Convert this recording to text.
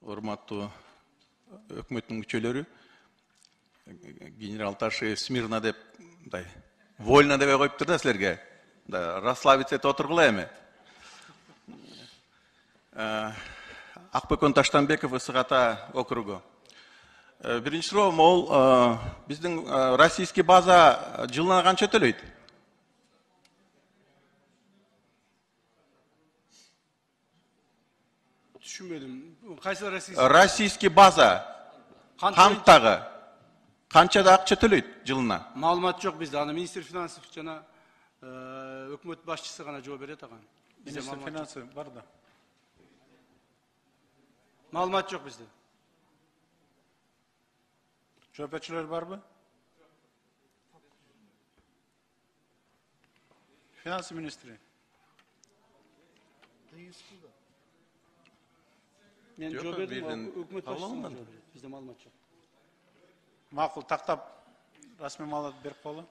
урматтуу өкмөттүн мүчөлөрү, генерал Ташиев смирно деп, вольно деп коюптур да силерге. Расслабиться этип отургула эми. Акбөкөн Таштанбеков, Ысык Ата округу. Биринчи суроом, ол биздин российский база жылына канча төлөйт? Түшүнбөдүм. Кайсы российский база канттагы канчада акча төлөйт жылына? Маалымат жок бизде. Аны министр финансов жана өкмөт башчысы гана жооп берет аган. Министр финансы бар да. Маалымат жок бизде. Жооп барбы? Финансы министри. Мен жооп бердим, өкмөт башчысына жооп берет. Бизде маалымат жок. Макул, тактап расмий маалымат берип коелу.